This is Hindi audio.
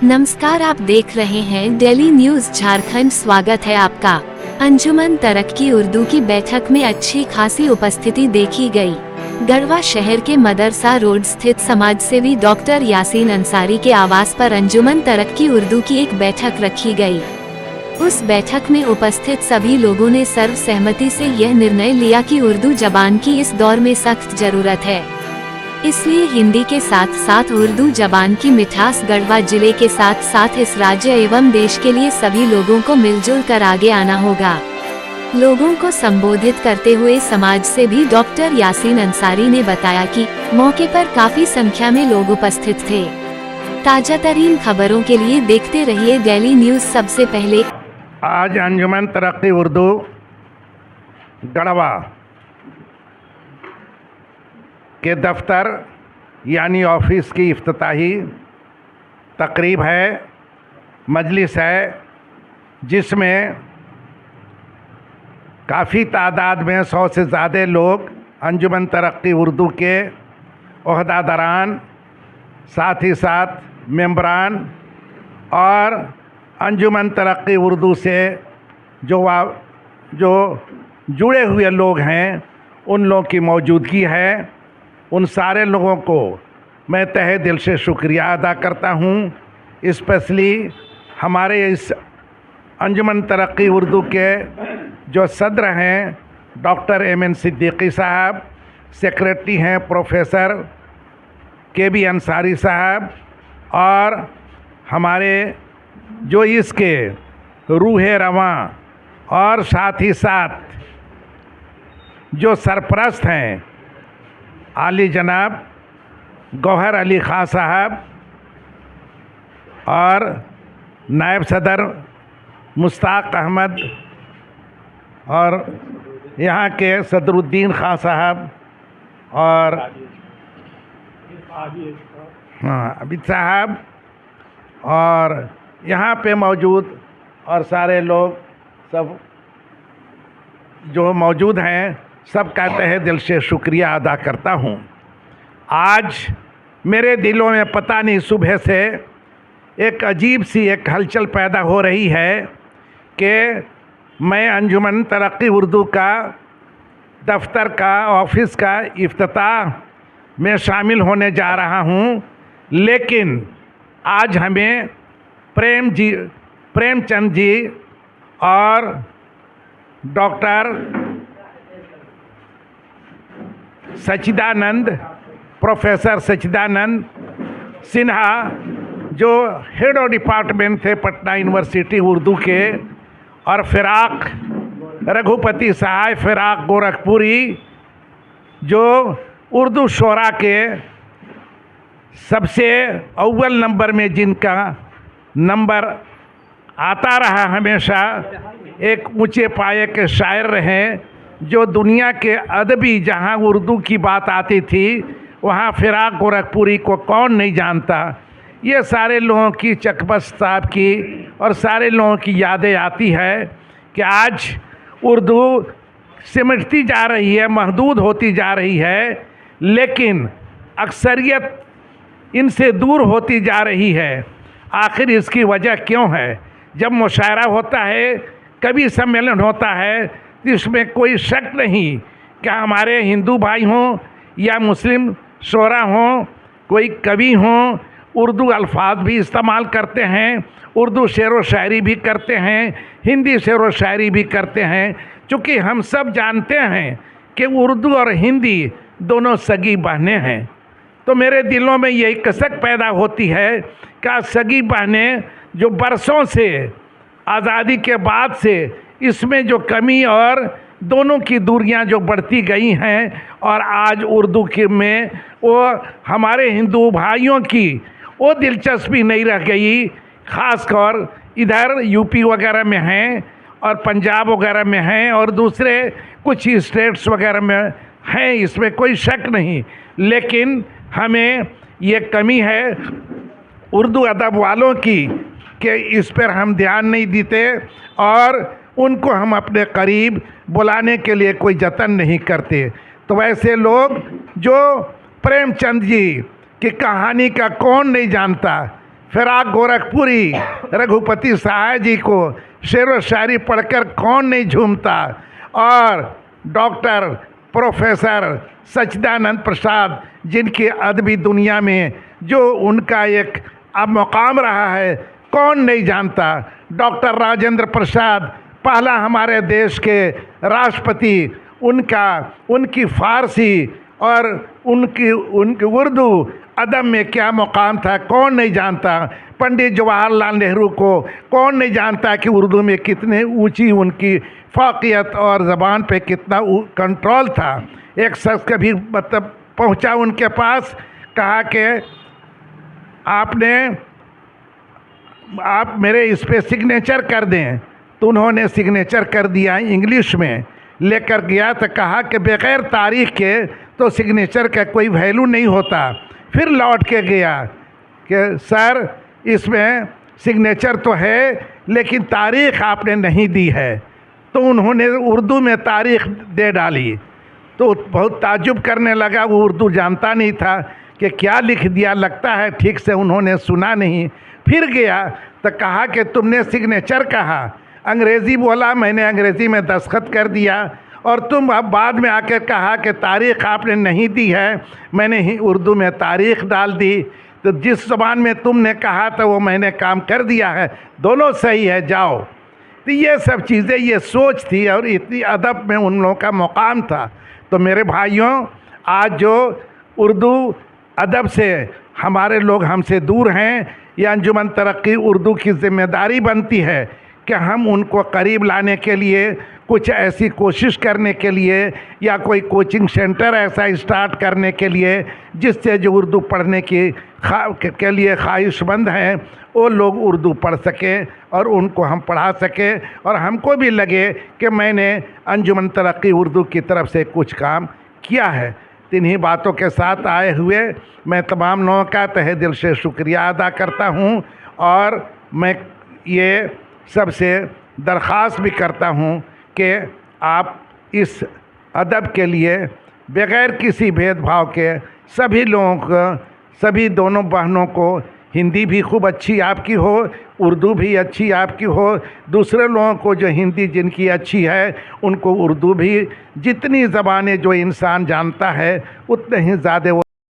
नमस्कार, आप देख रहे हैं डेली न्यूज झारखंड। स्वागत है आपका। अंजुमन तरक्की उर्दू की बैठक में अच्छी खासी उपस्थिति देखी गई। गढ़वा शहर के मदरसा रोड स्थित समाजसेवी डॉक्टर यासीन अंसारी के आवास पर अंजुमन तरक्की उर्दू की एक बैठक रखी गई। उस बैठक में उपस्थित सभी लोगों ने सर्वसहमति से यह निर्णय लिया कि उर्दू जबान की इस दौर में सख्त जरूरत है, इसलिए हिंदी के साथ साथ उर्दू जबान की मिठास गढ़वा जिले के साथ साथ इस राज्य एवं देश के लिए सभी लोगों को मिलजुल कर आगे आना होगा। लोगों को संबोधित करते हुए समाज से भी डॉक्टर यासीन अंसारी ने बताया कि मौके पर काफी संख्या में लोग उपस्थित थे। ताजा तरीन खबरों के लिए देखते रहिए डेली न्यूज। सबसे पहले आज अंजुमन तरक्की उर्दू गढ़वा के दफ्तर यानी ऑफिस की इफ्तिताही तकरीब है, मजलिस है, जिसमें काफ़ी तादाद में 100 से ज़्यादा लोग अंजुमन तरक्की उर्दू के ओहदादारान, साथ ही साथ मेंबरान और अंजुमन तरक्की उर्दू से जो जुड़े हुए लोग हैं उन लोगों की मौजूदगी है। उन सारे लोगों को मैं तहे दिल से शुक्रिया अदा करता हूँ। स्पेशली हमारे इस अंजुमन तरक्की उर्दू के जो सदर हैं डॉक्टर एम.एन. सिद्दीकी साहब, सेक्रेटरी हैं प्रोफेसर के.बी. अंसारी साहब, और हमारे जो इसके रूह रवां और साथ ही साथ जो सरपरस्त हैं आली जनाब गौहर अली खां साहब और नायब सदर मुश्ताक अहमद और यहाँ के सदरुद्दीन खां साहब और अबिद साहब और यहाँ पे मौजूद और सारे लोग सब जो मौजूद हैं, सबका तहे दिल से शुक्रिया अदा करता हूँ। आज मेरे दिलों में पता नहीं सुबह से एक अजीब सी एक हलचल पैदा हो रही है कि मैं अंजुमन तरक्की उर्दू का दफ्तर का ऑफिस का इफ्तिताह में शामिल होने जा रहा हूँ, लेकिन आज हमें प्रेमचंद जी और डॉक्टर सच्चिदानंद, प्रोफेसर सच्चिदानंद सिन्हा जो हेड ऑफ डिपार्टमेंट थे पटना यूनिवर्सिटी उर्दू के, और फिराक रघुपति सहाय फिराक गोरखपुरी जो उर्दू शोरा के सबसे अव्वल नंबर में जिनका नंबर आता रहा, हमेशा एक ऊंचे पाये के शायर रहे, जो दुनिया के अदबी जहां उर्दू की बात आती थी वहां फिराक गोरखपुरी को कौन नहीं जानता। ये सारे लोगों की चकबस्त साहब की और सारे लोगों की यादें आती है कि आज उर्दू सिमटती जा रही है, महदूद होती जा रही है, लेकिन अक्सरियत इनसे दूर होती जा रही है। आखिर इसकी वजह क्यों है? जब मुशायरा होता है, कभी सम्मेलन होता है, तो इसमें कोई शक नहीं कि हमारे हिंदू भाई हों या मुस्लिम शोरा हों, कोई कवि हों, उर्दू अल्फाज भी इस्तेमाल करते हैं, उर्दू शेर व शायरी भी करते हैं, हिंदी शेर व शायरी भी करते हैं। चूँकि हम सब जानते हैं कि उर्दू और हिंदी दोनों सगी बहनें हैं, तो मेरे दिलों में यही कसक पैदा होती है कि सगी बहनें जो बरसों से आज़ादी के बाद से इसमें जो कमी और दोनों की दूरियां जो बढ़ती गई हैं, और आज उर्दू के में वो हमारे हिंदू भाइयों की वो दिलचस्पी नहीं रह गई। ख़ासकर इधर यूपी वगैरह में हैं और पंजाब वगैरह में हैं और दूसरे कुछ ही स्टेट्स वगैरह में हैं, इसमें कोई शक नहीं, लेकिन हमें ये कमी है उर्दू अदब वालों की कि इस पर हम ध्यान नहीं देते और उनको हम अपने करीब बुलाने के लिए कोई जतन नहीं करते। तो वैसे लोग जो प्रेमचंद जी की कहानी का कौन नहीं जानता, फिराक गोरखपुरी, रघुपति सहाय जी को शेर व शायरी पढ़कर कौन नहीं झूमता। और डॉक्टर प्रोफेसर सच्चिदानंद प्रसाद, जिनकी अदबी दुनिया में जो उनका एक अब मुकाम रहा है, कौन नहीं जानता। डॉक्टर राजेंद्र प्रसाद, पहला हमारे देश के राष्ट्रपति, उनकी फ़ारसी और उनकी उर्दू अदब में क्या मुकाम था, कौन नहीं जानता। पंडित जवाहरलाल नेहरू को कौन नहीं जानता कि उर्दू में कितने ऊंची उनकी फ़ाक़ियत और ज़बान पे कितना कंट्रोल था। एक शख्स कभी मतलब पहुंचा उनके पास, कहा कि आप मेरे इस पे सिग्नेचर कर दें। तो उन्होंने सिग्नेचर कर दिया, इंग्लिश में लेकर गया तो कहा कि बग़ैर तारीख़ के तो सिग्नेचर का कोई वैल्यू नहीं होता। फिर लौट के गया कि सर इसमें सिग्नेचर तो है लेकिन तारीख़ आपने नहीं दी है। तो उन्होंने उर्दू में तारीख़ दे डाली। तो बहुत ताज्जुब करने लगा, वो उर्दू जानता नहीं था कि क्या लिख दिया, लगता है ठीक से उन्होंने सुना नहीं। फिर गया तो कहा कि तुमने सिग्नेचर कहा, अंग्रेज़ी बोला, मैंने अंग्रेज़ी में दस्तखत कर दिया, और तुम अब बाद में आकर कहा कि तारीख़ आपने नहीं दी है, मैंने ही उर्दू में तारीख़ डाल दी। तो जिस ज़बान में तुमने कहा था वो मैंने काम कर दिया है, दोनों सही है, जाओ। तो ये सब चीज़ें, ये सोच थी और इतनी अदब में उन लोगों का मुकाम था। तो मेरे भाइयों, आज जो उर्दू अदब से हमारे लोग हमसे दूर हैं, या अंजुमन तरक्की उर्दू की ज़िम्मेदारी बनती है कि हम उनको करीब लाने के लिए कुछ ऐसी कोशिश करने के लिए, या कोई कोचिंग सेंटर ऐसा स्टार्ट करने के लिए जिससे जो उर्दू पढ़ने के लिए ख्वाहिशमंद हैं वो लोग उर्दू पढ़ सकें और उनको हम पढ़ा सकें, और हमको भी लगे कि मैंने अंजुमन तरक्की उर्दू की तरफ से कुछ काम किया है। इन्हीं बातों के साथ आए हुए मैं तमाम लोगों का तहे दिल से शुक्रिया अदा करता हूं, और मैं ये सबसे दरख्वास्त भी करता हूं कि आप इस अदब के लिए बग़ैर किसी भेदभाव के सभी लोगों को, सभी दोनों बहनों को, हिंदी भी खूब अच्छी आपकी हो, उर्दू भी अच्छी आपकी हो, दूसरे लोगों को जो हिंदी जिनकी अच्छी है उनको उर्दू भी, जितनी ज़बानें जो इंसान जानता है उतने ही ज़्यादा वो